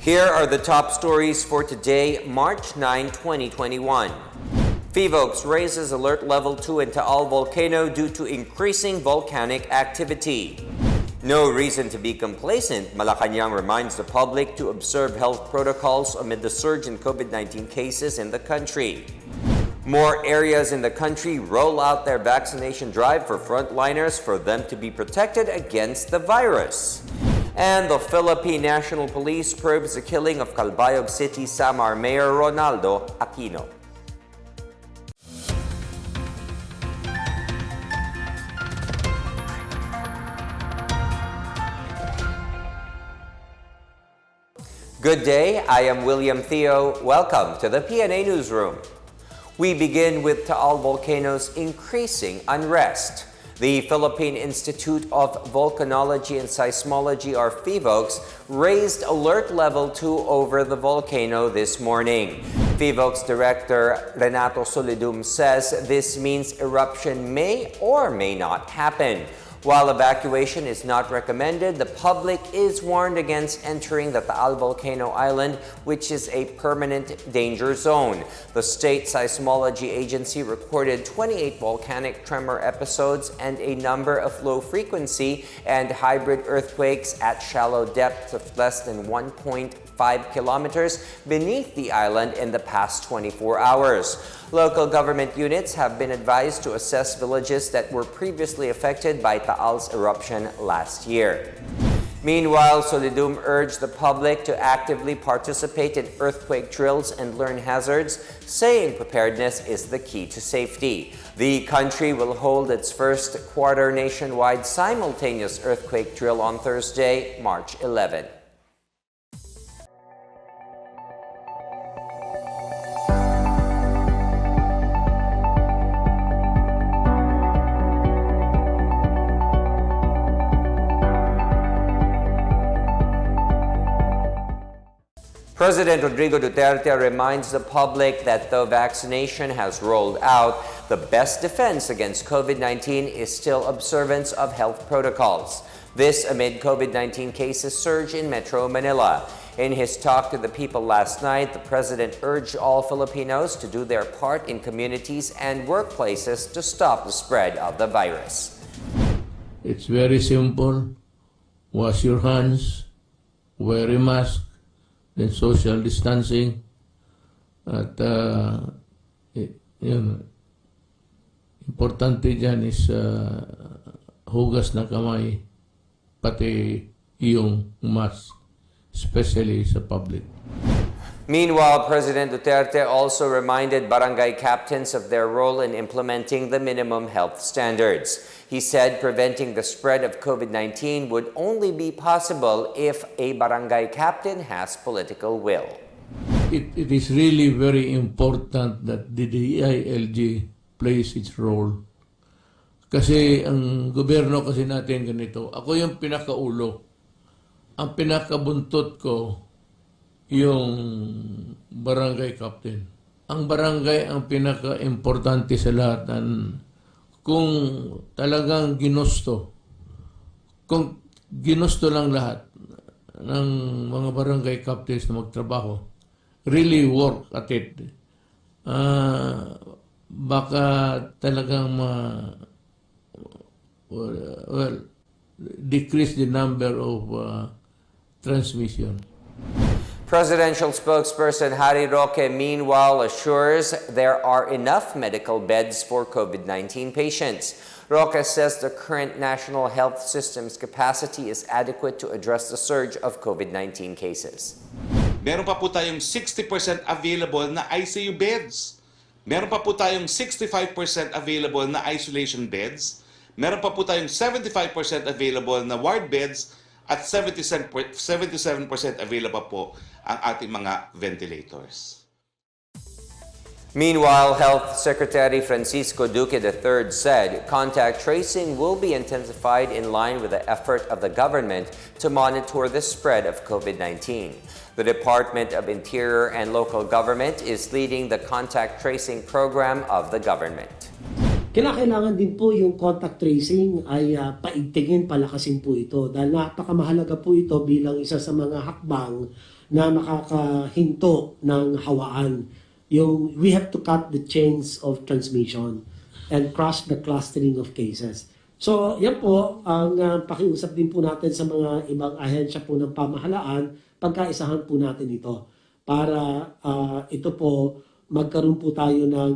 Here are the top stories for today, March 9, 2021. PHIVOLCS raises alert level 2 in Taal volcano due to increasing volcanic activity. No reason to be complacent, Malacanang reminds the public to observe health protocols amid the surge in COVID-19 cases in the country. More areas in the country roll out their vaccination drive for frontliners for them to be protected against the virus. And the Philippine National Police probes the killing of Calbayog City Mayor Ronaldo Aquino. Good day, I am William Theo. Welcome to the PNA Newsroom. We begin with Taal volcano's increasing unrest. The Philippine Institute of Volcanology and Seismology, or PHIVOLCS, raised alert level 2 over the volcano this morning. PHIVOLCS Director Renato Solidum says this means eruption may or may not happen. While evacuation is not recommended, the public is warned against entering the Taal Volcano Island, which is a permanent danger zone. The State Seismology Agency recorded 28 volcanic tremor episodes and a number of low-frequency and hybrid earthquakes at shallow depths of less than 1.5 kilometers beneath the island in the past 24 hours. Local government units have been advised to assess villages that were previously affected by Taal's eruption last year. Meanwhile, Solidum urged the public to actively participate in earthquake drills and learn hazards, saying preparedness is the key to safety. The country will hold its first quarter nationwide simultaneous earthquake drill on Thursday, March 11. President Rodrigo Duterte reminds the public that though vaccination has rolled out, the best defense against COVID-19 is still observance of health protocols. This amid COVID-19 cases surge in Metro Manila. In his talk to the people last night, the president urged all Filipinos to do their part in communities and workplaces to stop the spread of the virus. It's very simple. Wash your hands, wear a mask, then social distancing, at importante dyan is hugas na kamay, pati yung mask, especially sa public. Meanwhile, President Duterte also reminded barangay captains of their role in implementing the minimum health standards. He said preventing the spread of COVID-19 would only be possible if a barangay captain has political will. It is really very important that the DILG plays its role. Kasi ang gobyerno kasi natin ganito, ako yung pinakaulo. Ang pinakabuntot ko, yung barangay captain. Ang barangay ang pinaka-importante sa lahat. Kung talagang ginusto, kung ginusto lang lahat ng mga barangay captains na magtrabaho, really work at it, baka talagang decrease the number of transmission. Presidential spokesperson Harry Roque, meanwhile, assures there are enough medical beds for COVID-19 patients. Roque says the current national health system's capacity is adequate to address the surge of COVID-19 cases. Meron pa po tayong 60% available na ICU beds. Meron pa po tayong 65% available na isolation beds. Meron pa po tayong 75% available na ward beds at 77% available po ang ating mga ventilators. Meanwhile, Health Secretary Francisco Duque III said contact tracing will be intensified in line with the effort of the government to monitor the spread of COVID-19. The Department of Interior and Local Government is leading the contact tracing program of the government. Kailangan din po yung contact tracing ay paigtingin, palakasin po ito dahil napakamahalaga po ito bilang isa sa mga hakbang na makakahinto ng hawaan. We have to cut the chains of transmission and crush the clustering of cases. So yan po ang pakiusap din po natin sa mga ibang ahensya po ng pamahalaan, pagkaisahan po natin ito para ito po magkaroon po tayo ng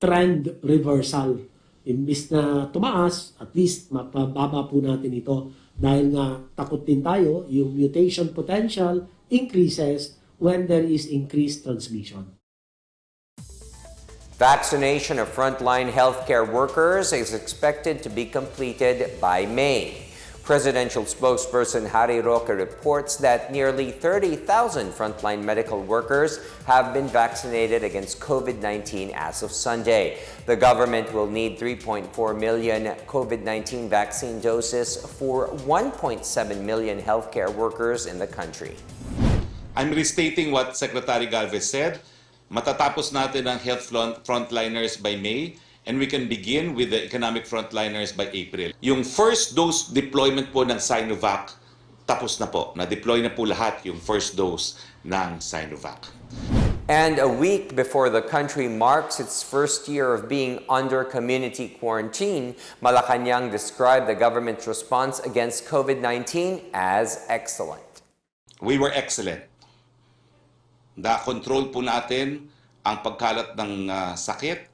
trend reversal. Imbis na tumaas, at least mapababa po natin ito dahil nga takot din tayo, yung mutation potential increases when there is increased transmission. Vaccination of frontline healthcare workers is expected to be completed by May. Presidential spokesperson Harry Roque reports that nearly 30,000 frontline medical workers have been vaccinated against COVID-19 as of Sunday. The government will need 3.4 million COVID-19 vaccine doses for 1.7 million healthcare workers in the country. I'm restating what Secretary Galvez said. Matatapos natin ang health frontliners by May, and we can begin with the economic frontliners by April. Yung first dose deployment po ng Sinovac, tapos na po. Na-deploy na po lahat yung first dose ng Sinovac. And a week before the country marks its first year of being under community quarantine, Malacanang described the government's response against COVID-19 as excellent. We were excellent. Na-control po natin ang pagkalat ng sakit,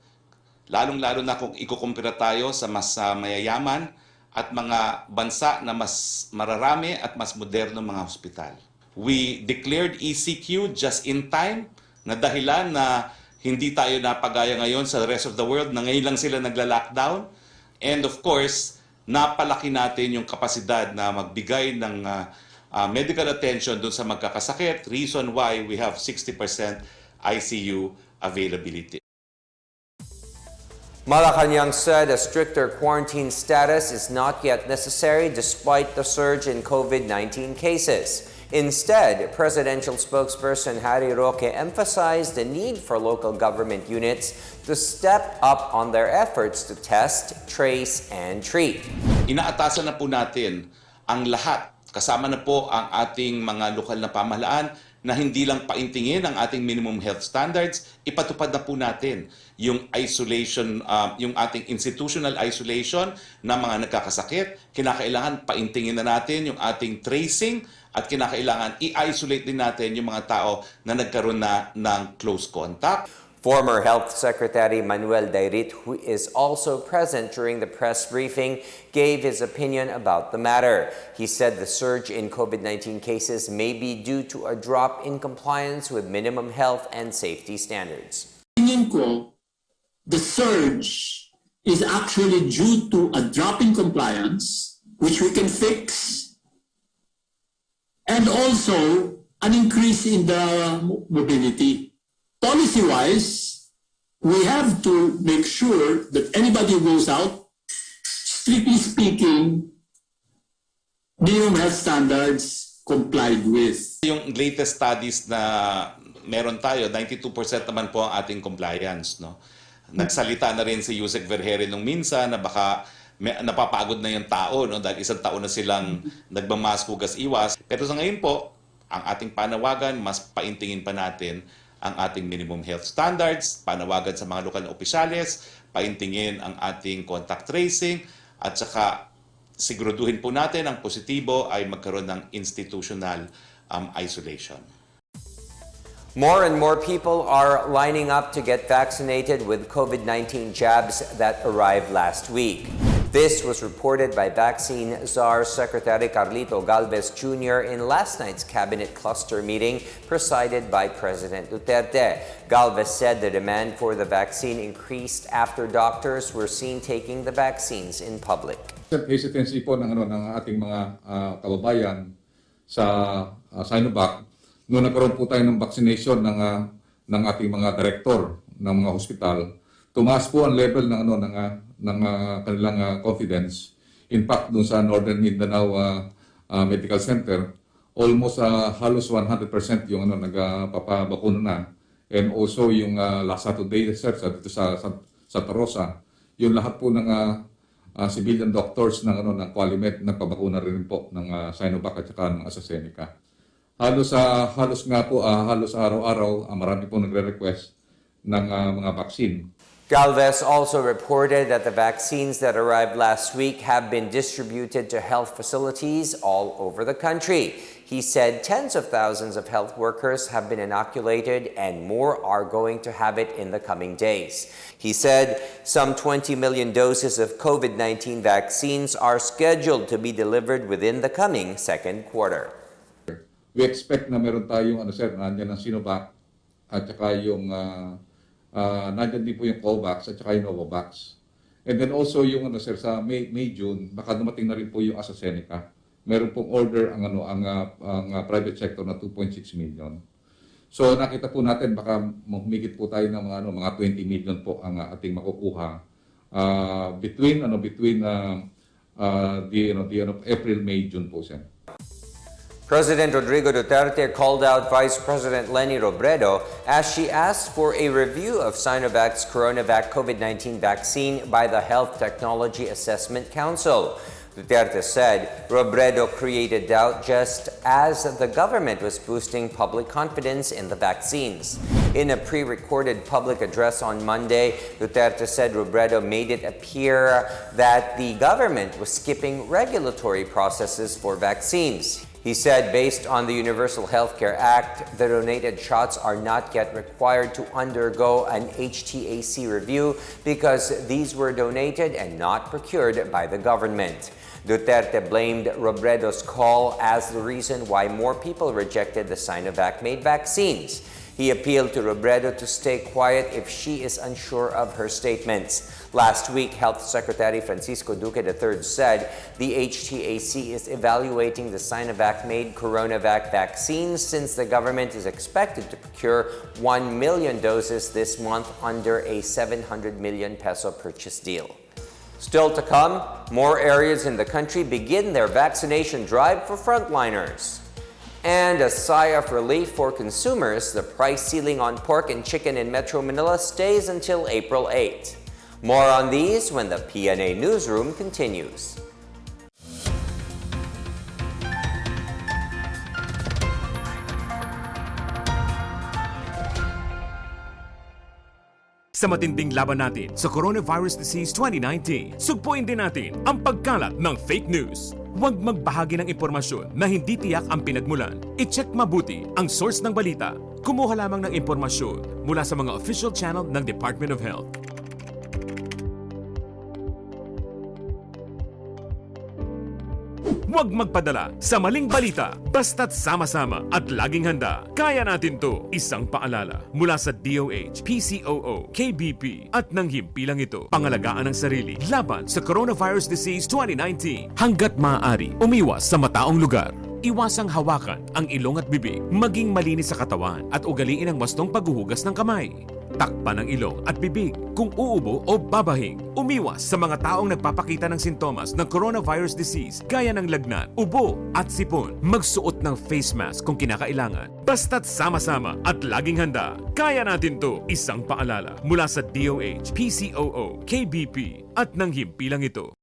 lalong-lalo na kung ikukumpira tayo sa mas mayayaman at mga bansa na mas mararami at mas moderno mga hospital. We declared ECQ just in time, na dahilan na hindi tayo napagaya ngayon sa rest of the world na ngayon lang sila nagla-lockdown. And of course, napalaki natin yung kapasidad na magbigay ng medical attention dun sa magkakasakit, reason why we have 60% ICU availability. Malacanang said a stricter quarantine status is not yet necessary despite the surge in COVID-19 cases. Instead, presidential spokesperson Harry Roque emphasized the need for local government units to step up on their efforts to test, trace, and treat. Inaatasan na po natin ang lahat, kasama na po ang ating mga lokal na pamahalaan na hindi lang paintingin ang ating minimum health standards, ipatupad na po natin yung isolation, yung ating institutional isolation ng mga nagkakasakit. Kinakailangan paintingin na natin yung ating tracing at kinakailangan i-isolate din natin yung mga tao na nagkaroon na ng close contact. Former Health Secretary Manuel Dairit, who is also present during the press briefing, gave his opinion about the matter. He said the surge in COVID-19 cases may be due to a drop in compliance with minimum health and safety standards. Tingin ko, the surge is actually due to a drop in compliance, which we can fix, and also an increase in the mobility. Policy-wise, we have to make sure that anybody who goes out, strictly speaking, minimum health standards complied with. Yung latest studies na meron tayo, 92% naman po ang ating compliance. No? Nagsalita na rin si Yusek Vergere nung minsan na baka napapagod na yung tao, no? Dahil isang taon na silang nagmamask, hugas, iwas. Pero sa ngayon po, ang ating panawagan, mas paintingin pa natin ang ating minimum health standards, panawagan sa mga lokal na opisyales, paintingin ang ating contact tracing, at saka siguraduhin po natin ang positibo ay magkaroon ng institutional isolation. More and more people are lining up to get vaccinated with COVID-19 jabs that arrived last week. This was reported by Vaccine Czar Secretary Carlito Galvez Jr. in last night's cabinet cluster meeting presided by President Duterte. Galvez said the demand for the vaccine increased after doctors were seen taking the vaccines in public. Hesitancy po ng ating mga kababayan sa Sinovac noong nagkaroon po tayo ng vaccination ng ating mga direktor ng mga hospital. Tumaas po ang level ng kanilang confidence. In fact, doon sa Northern Mindanao Medical Center, almost halos 100% yung nagpapabakuna na. And also yung last Saturday dito sa Santa Rosa, yung lahat po ng civilian doctors ng Qualimed nagpabakuna rin po ng Sinovac at saka ng AstraZeneca. Halos araw-araw marami po nagre-request ng mga vaccine. Galvez also reported that the vaccines that arrived last week have been distributed to health facilities all over the country. He said tens of thousands of health workers have been inoculated and more are going to have it in the coming days. He said some 20 million doses of COVID-19 vaccines are scheduled to be delivered within the coming second quarter. We expect na meron tayong nandiyan ng Sinovac at saka yung nandiyan din po yung COVAX at saka yung Novavax. And then also yung sa May, June, baka dumating na rin po yung AstraZeneca. Meron pong order ang private sector na 2.6 million. So nakita po natin baka humigit po tayo ng mga 20 million po ang ating makukuha between April, May, June po siya. President Rodrigo Duterte called out Vice President Leni Robredo as she asked for a review of Sinovac's CoronaVac COVID-19 vaccine by the Health Technology Assessment Council. Duterte said Robredo created doubt just as the government was boosting public confidence in the vaccines. In a pre-recorded public address on Monday, Duterte said Robredo made it appear that the government was skipping regulatory processes for vaccines. He said based on the Universal Healthcare Act, the donated shots are not yet required to undergo an HTAC review because these were donated and not procured by the government. Duterte blamed Robredo's call as the reason why more people rejected the Sinovac-made vaccines. He appealed to Robredo to stay quiet if she is unsure of her statements. Last week, Health Secretary Francisco Duque III said the HTAC is evaluating the Sinovac-made CoronaVac vaccines since the government is expected to procure 1 million doses this month under a 700 million peso purchase deal. Still to come, more areas in the country begin their vaccination drive for frontliners. And a sigh of relief for consumers, the price ceiling on pork and chicken in Metro Manila stays until April 8. More on these when the PNA Newsroom continues. Sa matinding laban natin sa Coronavirus Disease 2019, sugpuin din natin ang pagkalat ng fake news. Huwag magbahagi ng impormasyon na hindi tiyak ang pinagmulan. I-check mabuti ang source ng balita. Kumuha lamang ng impormasyon mula sa mga official channel ng Department of Health. Huwag magpadala sa maling balita, basta't sama-sama at laging handa. Kaya natin to. Isang paalala mula sa DOH, PCOO, KBP at ng himpilang ito. Pangalagaan ng sarili laban sa Coronavirus Disease 2019. Hanggat maaari, umiwas sa mataong lugar. Iwasang hawakan ang ilong at bibig, maging malinis sa katawan at ugaliin ang wastong paghuhugas ng kamay. Takpan ang ilong at bibig kung uubo o babahing. Umiwas sa mga taong nagpapakita ng sintomas ng coronavirus disease gaya ng lagnat, ubo at sipon. Magsuot ng face mask kung kinakailangan. Basta't sama-sama at laging handa. Kaya natin to. Isang paalala mula sa DOH, PCOO, KBP at ng himpilang ito.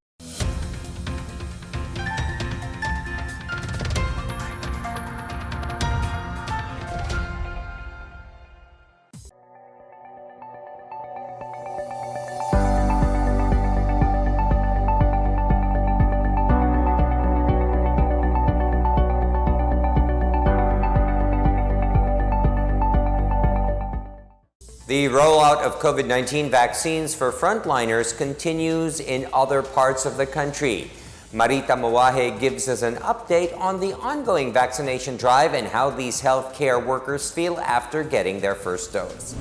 The rollout of COVID-19 vaccines for frontliners continues in other parts of the country. Marita Mawahe gives us an update on the ongoing vaccination drive and how these healthcare workers feel after getting their first dose.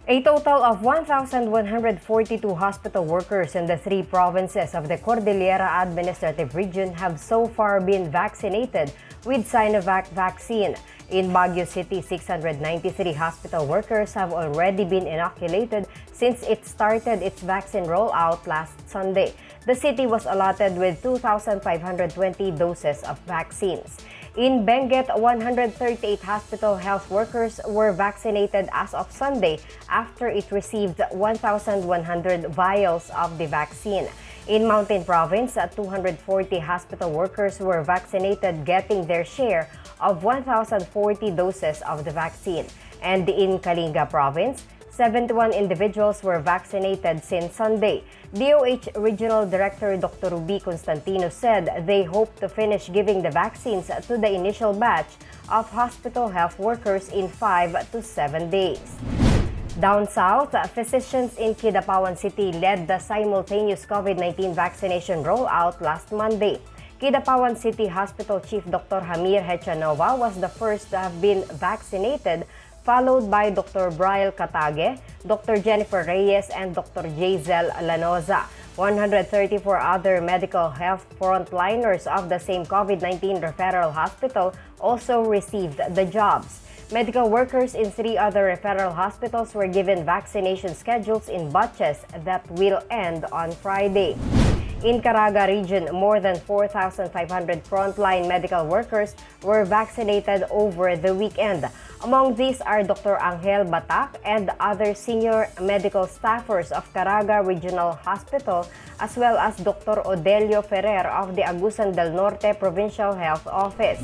A total of 1,142 hospital workers in the 3 provinces of the Cordillera Administrative Region have so far been vaccinated with Sinovac vaccine. In Baguio City, 693 hospital workers have already been inoculated since it started its vaccine rollout last Sunday. The city was allotted with 2,520 doses of vaccines. In Benguet, 138 hospital health workers were vaccinated as of Sunday after it received 1,100 vials of the vaccine. In Mountain Province, 240 hospital workers were vaccinated, getting their share of 1,040 doses of the vaccine. And in Kalinga Province, 71 individuals were vaccinated since Sunday. DOH Regional Director Dr. Ruby Constantino said they hope to finish giving the vaccines to the initial batch of hospital health workers in 5 to 7 days. Down south, physicians in KIDAPAWAN City led the simultaneous COVID-19 vaccination rollout last Monday. KIDAPAWAN City Hospital Chief Dr. Hamir Hechanova was the first to have been vaccinated, followed by Dr. Brian Katage, Dr. Jennifer Reyes, and Dr. Jazel Lanoza. 134 other medical health frontliners of the same COVID-19 referral hospital also received the jobs. Medical workers in 3 other referral hospitals were given vaccination schedules in batches that will end on Friday. In CARAGA region, more than 4,500 frontline medical workers were vaccinated over the weekend. Among these are Dr. Angel Batak and other senior medical staffers of CARAGA Regional Hospital, as well as Dr. Odelio Ferrer of the Agusan del Norte Provincial Health Office.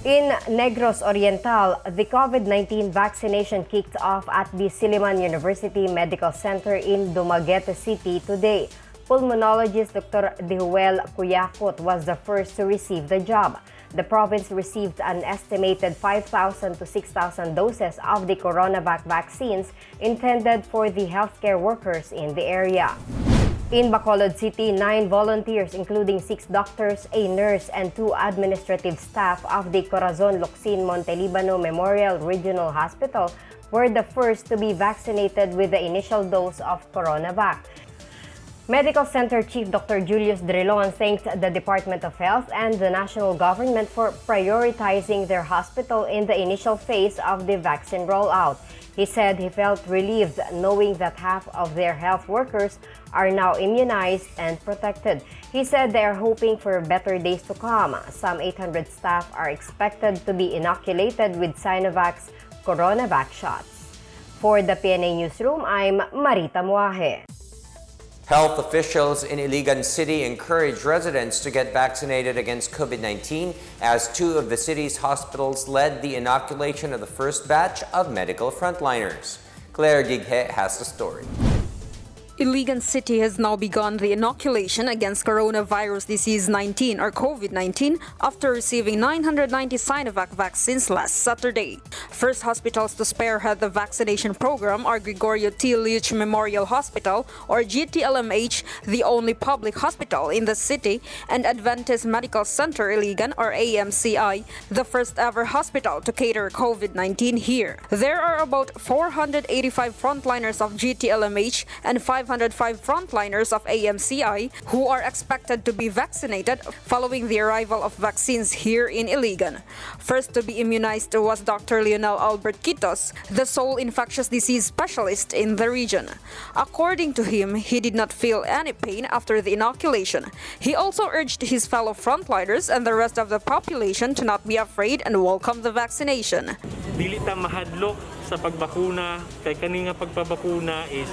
In Negros Oriental, the COVID-19 vaccination kicked off at the Silliman University Medical Center in Dumaguete City today. Pulmonologist Dr. Dihuel Cuyacot was the first to receive the job. The province received an estimated 5,000 to 6,000 doses of the CoronaVac vaccines intended for the healthcare workers in the area. In Bacolod City, 9 volunteers, including 6 doctors, a nurse, and 2 administrative staff of the Corazon Locsin Montelibano Memorial Regional Hospital were the first to be vaccinated with the initial dose of CoronaVac. Medical Center Chief Dr. Julius Drilon thanked the Department of Health and the national government for prioritizing their hospital in the initial phase of the vaccine rollout. He said he felt relieved knowing that half of their health workers are now immunized and protected. He said they are hoping for better days to come. Some 800 staff are expected to be inoculated with Sinovac's CoronaVac shots. For the PNA Newsroom, I'm Marita Muaje. Health officials in ILIGAN City encourage residents to get vaccinated against COVID-19 as 2 of the city's hospitals led the inoculation of the first batch of medical frontliners. Claire Gighe has the story. ILIGAN City has now begun the inoculation against coronavirus disease 19 or COVID-19 after receiving 990 Sinovac vaccines last Saturday. First hospitals to spearhead the vaccination program are Gregorio T. Leach Memorial Hospital or GTLMH, the only public hospital in the city, and Adventist Medical Center ILIGAN or AMCI, the first ever hospital to cater COVID-19 here. There are about 485 frontliners of GTLMH and 505 frontliners of AMCI who are expected to be vaccinated following the arrival of vaccines here in ILIGAN. First to be immunized was Dr. Leonel Albert Quitos, the sole infectious disease specialist in the region. According to him, he did not feel any pain after the inoculation. He also urged his fellow frontliners and the rest of the population to not be afraid and welcome the vaccination. Dili ta mahadlok sa pagbakuna, kay kaninga pagpabakuna is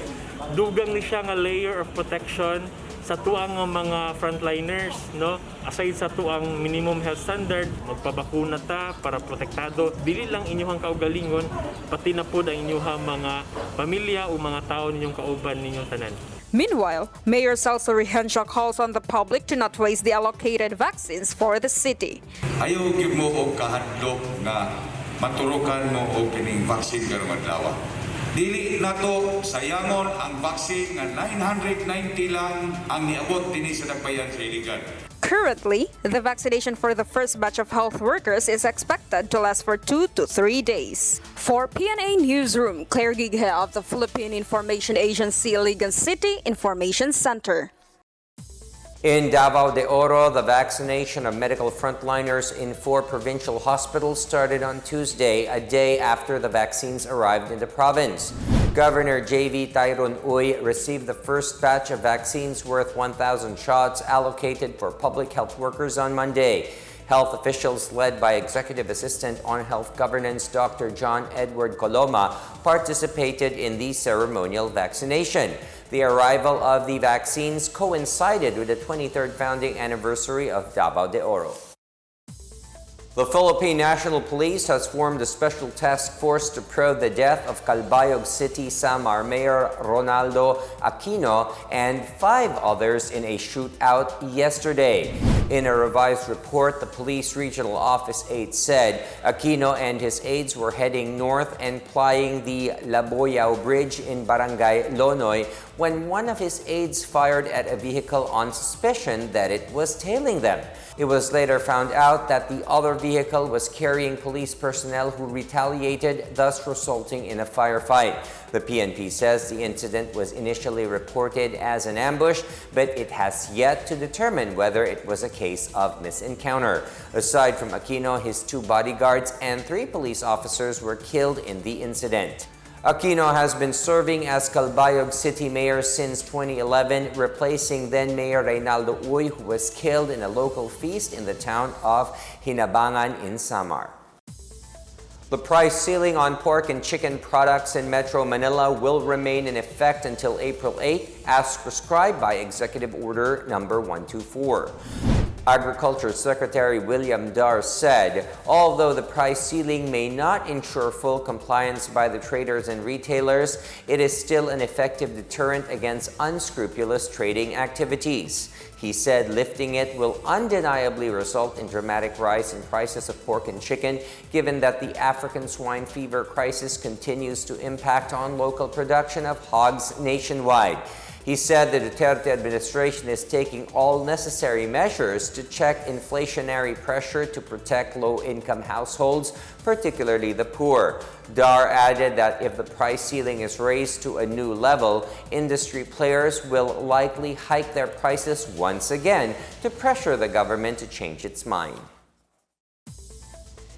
dugang ni siya nga layer of protection sa tuang mga frontliners, no? Aside sa tuang minimum health standard, magpabakuna ta para protektado. Dili lang inyong kaugalingon, pati na po ang inyong mga pamilya o mga tao ninyong kauban ninyong tanan. Meanwhile, Mayor Celso Rehenshaw calls on the public to not waste the allocated vaccines for the city. Ayaw gyud mo og kahadlok nga maturukan mo og kining vaccine karong adlaw. Dili nato sayangon ang vaccine nga 990 lang ang niabot dinhi sa dagpayan sa ILIGAN. Currently, the vaccination for the first batch of health workers is expected to last for 2 to 3 days. For PNA Newsroom, Claire Gighe of the Philippine Information Agency ILIGAN City Information Center. In Davao de Oro, the vaccination of medical frontliners in 4 provincial hospitals started on Tuesday, a day after the vaccines arrived in the province. Governor J.V. Tyrone Uy received the first batch of vaccines worth 1,000 shots allocated for public health workers on Monday. Health officials led by Executive Assistant on Health Governance Dr. John Edward Coloma participated in the ceremonial vaccination. The arrival of the vaccines coincided with the 23rd founding anniversary of Davao de Oro. The Philippine National Police has formed a special task force to probe the death of Calbayog City Mayor Ronaldo Aquino and 5 others in a shootout yesterday. In a revised report, the Police Regional Office aide said Aquino and his aides were heading north and plying the Laboyao Bridge in Barangay Lonoy when one of his aides fired at a vehicle on suspicion that it was tailing them. It was later found out that the other vehicle was carrying police personnel who retaliated, thus resulting in a firefight. The PNP says the incident was initially reported as an ambush, but it has yet to determine whether it was a case of misencounter. Aside from Aquino, his 2 bodyguards and 3 police officers were killed in the incident. Aquino has been serving as Calbayog City Mayor since 2011, replacing then-Mayor Reynaldo Uy, who was killed in a local feast in the town of Hinabangan in Samar. The price ceiling on pork and chicken products in Metro Manila will remain in effect until April 8, as prescribed by Executive Order Number 124. Agriculture Secretary William Dar said, although the price ceiling may not ensure full compliance by the traders and retailers, it is still an effective deterrent against unscrupulous trading activities. He said lifting it will undeniably result in dramatic rise in prices of pork and chicken, given that the African swine fever crisis continues to impact on local production of hogs nationwide. He said the Duterte administration is taking all necessary measures to check inflationary pressure to protect low-income households, particularly the poor. Dar added that if the price ceiling is raised to a new level, industry players will likely hike their prices once again to pressure the government to change its mind.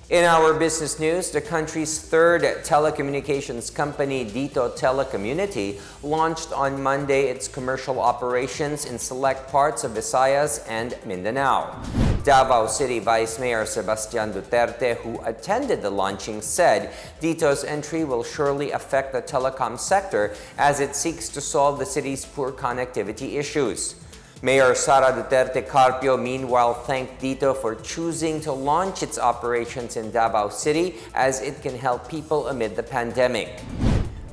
In our business news, the country's 3rd telecommunications company, Dito Telecommunity, launched on Monday its commercial operations in select parts of Visayas and Mindanao. Davao City Vice Mayor Sebastian Duterte, who attended the launching, said Dito's entry will surely affect the telecom sector as it seeks to solve the city's poor connectivity issues. Mayor Sara Duterte Carpio meanwhile thanked Dito for choosing to launch its operations in Davao City as it can help people amid the pandemic.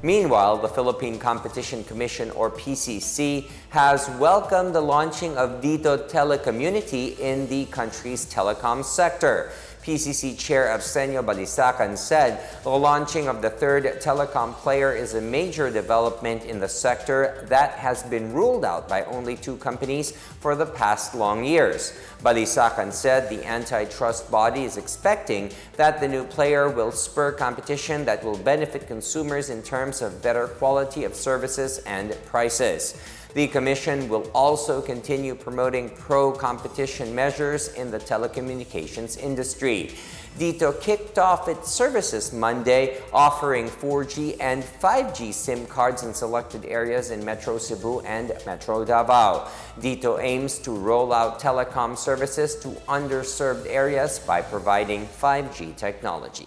Meanwhile, the Philippine Competition Commission, or PCC, has welcomed the launching of Dito Telecommunity in the country's telecom sector. PCC Chair Arsenio Balisacan said the launching of the 3rd telecom player is a major development in the sector that has been ruled out by only 2 companies for the past long years. Balisacan said the antitrust body is expecting that the new player will spur competition that will benefit consumers in terms of better quality of services and prices. The Commission will also continue promoting pro-competition measures in the telecommunications industry. Dito kicked off its services Monday, offering 4G and 5G SIM cards in selected areas in Metro Cebu and Metro Davao. Dito aims to roll out telecom services to underserved areas by providing 5G technology.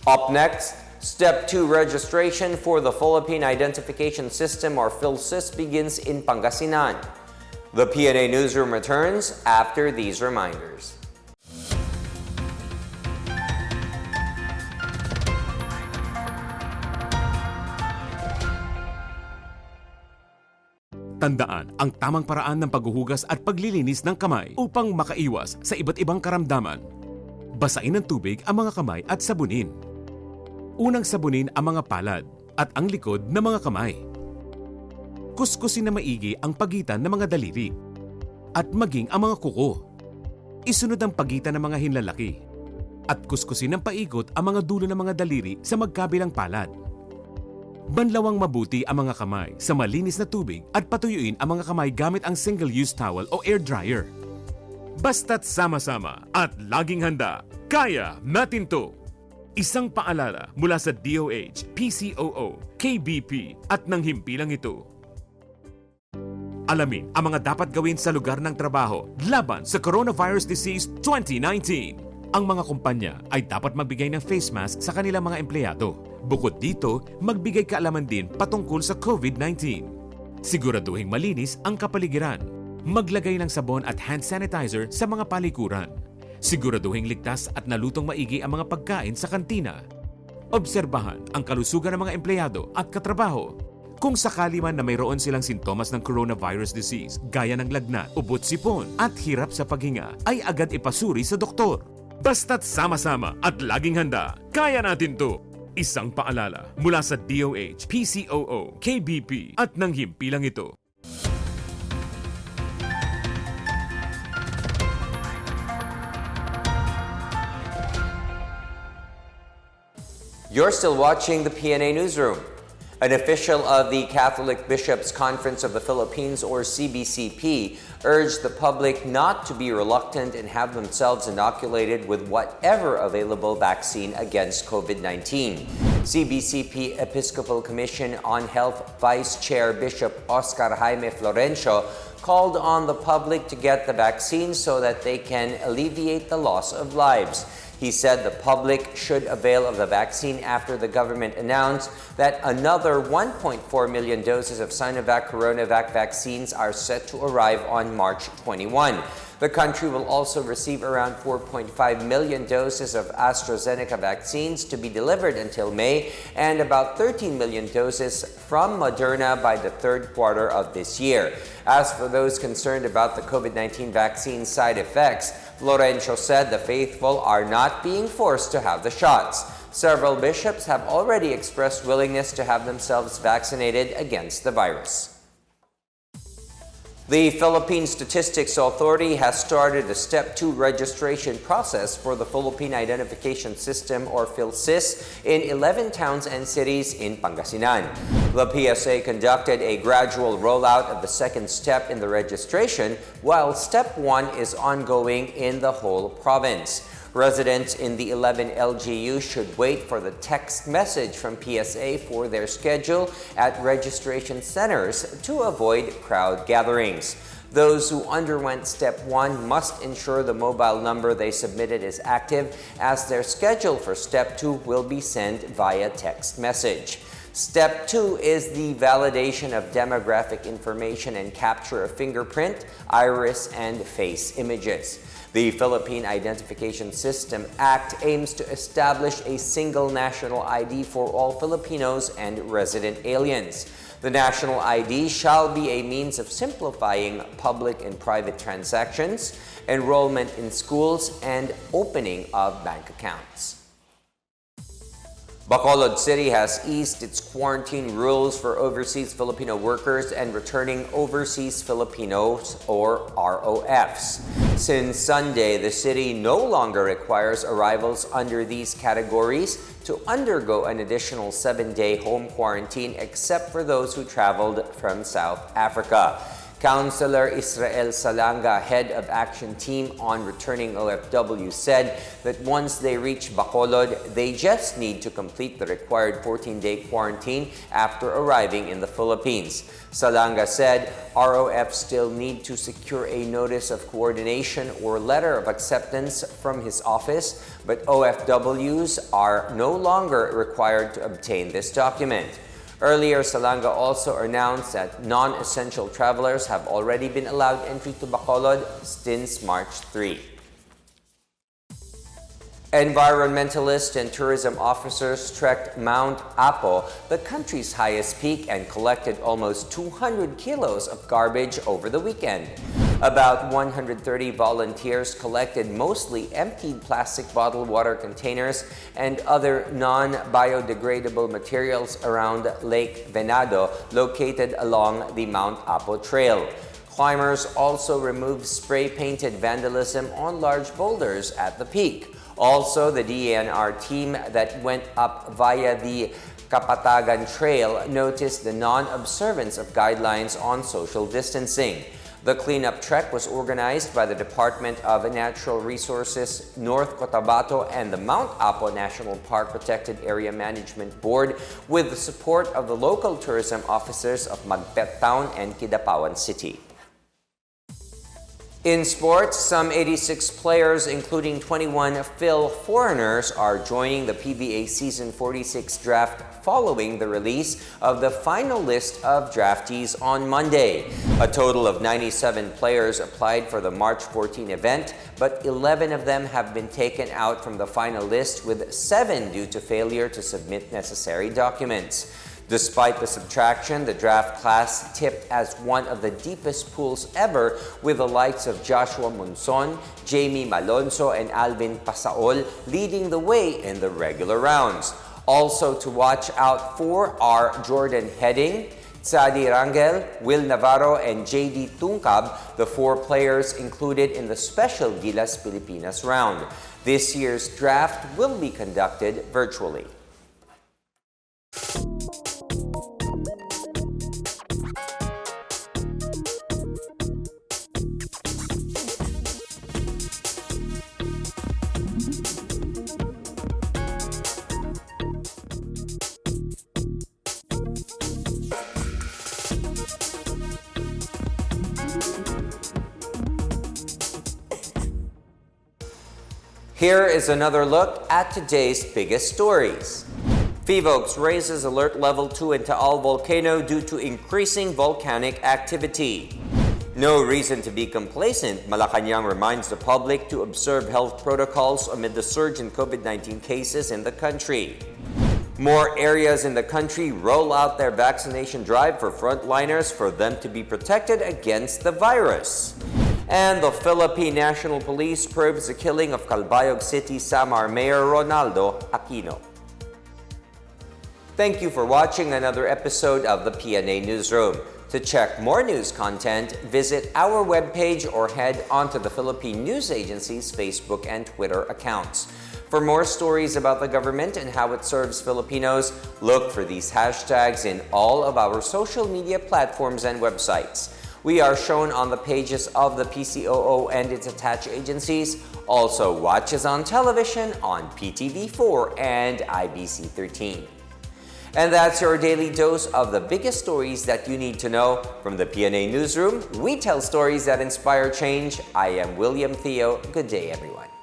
Up next, Step 2 registration for the Philippine Identification System, or PHILSYS, begins in Pangasinan. The PNA Newsroom returns after these reminders. Tandaan ang tamang paraan ng paghuhugas at paglilinis ng kamay upang makaiwas sa iba't ibang karamdaman. Basain ng tubig ang mga kamay at sabunin. Unang sabunin ang mga palad at ang likod ng mga kamay. Kuskusin na maigi ang pagitan ng mga daliri at maging ang mga kuko. Isunod ang pagitan ng mga hinlalaki. at kuskusin ng paikot ang mga dulo ng mga daliri sa magkabilang palad. Banlawang mabuti ang mga kamay sa malinis na tubig at patuyuin ang mga kamay gamit ang single-use towel o air dryer. Basta't sama-sama at laging handa, kaya natin to! Isang paalala mula sa DOH, PCOO, KBP at ng himpilang ito. Alamin ang mga dapat gawin sa lugar ng trabaho laban sa Coronavirus Disease 2019. Ang mga kumpanya ay dapat magbigay ng face mask sa kanilang mga empleyado. Bukod dito, magbigay kaalaman din patungkol sa COVID-19. Siguraduhing malinis ang kapaligiran. Maglagay ng sabon at hand sanitizer sa mga palikuran. Siguraduhing ligtas at nalutong maigi ang mga pagkain sa kantina. Obserbahan ang kalusugan ng mga empleyado at katrabaho. Kung sakali man na mayroon silang sintomas ng coronavirus disease, gaya ng lagnat, ubot sipon at hirap sa paghinga, ay agad ipasuri sa doktor. Basta't sama-sama at laging handa, kaya natin to! Isang paalala mula sa DOH, PCOO, KBP at ng himpilang ito. You're still watching the PNA Newsroom. An official of the Catholic Bishops' Conference of the Philippines, or CBCP, urged the public not to be reluctant and have themselves inoculated with whatever available vaccine against COVID-19. CBCP Episcopal Commission on Health Vice Chair Bishop Oscar Jaime Florencio called on the public to get the vaccine so that they can alleviate the loss of lives. He said the public should avail of the vaccine after the government announced that another 1.4 million doses of Sinovac Coronavac vaccines are set to arrive on March 21. The country will also receive around 4.5 million doses of AstraZeneca vaccines to be delivered until May and about 13 million doses from Moderna by the third quarter of this year. As for those concerned about the COVID-19 vaccine side effects, Florencio said the faithful are not being forced to have the shots. Several bishops have already expressed willingness to have themselves vaccinated against the virus. The Philippine Statistics Authority has started the Step 2 registration process for the Philippine Identification System, or PHILSYS, in 11 towns and cities in Pangasinan. The PSA conducted a gradual rollout of the second step in the registration, while Step 1 is ongoing in the whole province. Residents in the 11 LGUs should wait for the text message from PSA for their schedule at registration centers to avoid crowd gatherings. Those who underwent Step 1 must ensure the mobile number they submitted is active, as their schedule for Step 2 will be sent via text message. Step 2 is the validation of demographic information and capture of fingerprint, iris, and face images. The Philippine Identification System Act aims to establish a single national ID for all Filipinos and resident aliens. The national ID shall be a means of simplifying public and private transactions, enrollment in schools, and opening of bank accounts. Bacolod City has eased its quarantine rules for overseas Filipino workers and returning overseas Filipinos, or ROFs. Since Sunday, the city no longer requires arrivals under these categories to undergo an additional 7-day home quarantine except for those who traveled from South Africa. Councilor Israel Salanga, head of Action Team on Returning OFW, said that once they reach Bacolod, they just need to complete the required 14-day quarantine after arriving in the Philippines. Salanga said ROFs still need to secure a notice of coordination or letter of acceptance from his office, but OFWs are no longer required to obtain this document. Earlier, Salanga also announced that non-essential travelers have already been allowed entry to Bacolod since March 3. Environmentalists and tourism officers trekked Mount Apo, the country's highest peak, and collected almost 200 kilos of garbage over the weekend. About 130 volunteers collected mostly emptied plastic bottled water containers and other non-biodegradable materials around Lake Venado, located along the Mount Apo Trail. Climbers also removed spray-painted vandalism on large boulders at the peak. Also, the DENR team that went up via the Kapatagan Trail noticed the non-observance of guidelines on social distancing. The cleanup trek was organized by the Department of Natural Resources, North Cotabato, and the Mount Apo National Park Protected Area Management Board with the support of the local tourism officers of Magpet Town and Kidapawan City. In sports, some 86 players, including 21 FIL-FOREIGNERS, are joining the PBA Season 46 draft following the release of the final list of draftees on Monday. A total of 97 players applied for the March 14 event, but 11 of them have been taken out from the final list, with 7 due to failure to submit necessary documents. Despite the subtraction, the draft class tipped as one of the deepest pools ever, with the likes of Joshua Monson, Jamie Malonzo, and Alvin Pasaol leading the way in the regular rounds. Also to watch out for are Jordan Heading, Sadi Rangel, Will Navarro, and JD Tungkab, the 4 players included in the special Gilas Pilipinas round. This year's draft will be conducted virtually. Here is another look at today's biggest stories. PHIVOLCS raises alert level 2 in Taal volcano due to increasing volcanic activity. No reason to be complacent, Malacanang reminds the public to observe health protocols amid the surge in COVID-19 cases in the country. More areas in the country roll out their vaccination drive for frontliners for them to be protected against the virus. And the Philippine National Police probes the killing of Calbayog City Samar Mayor Ronaldo Aquino. Thank you for watching another episode of the PNA Newsroom. To check more news content, visit our webpage or head onto the Philippine News Agency's Facebook and Twitter accounts. For more stories about the government and how it serves Filipinos, look for these hashtags in all of our social media platforms and websites. We are shown on the pages of the PCOO and its attached agencies. Also, watch us on television on PTV4 and IBC 13. And that's your daily dose of the biggest stories that you need to know. From the PNA Newsroom, we tell stories that inspire change. I am William Theo. Good day, everyone.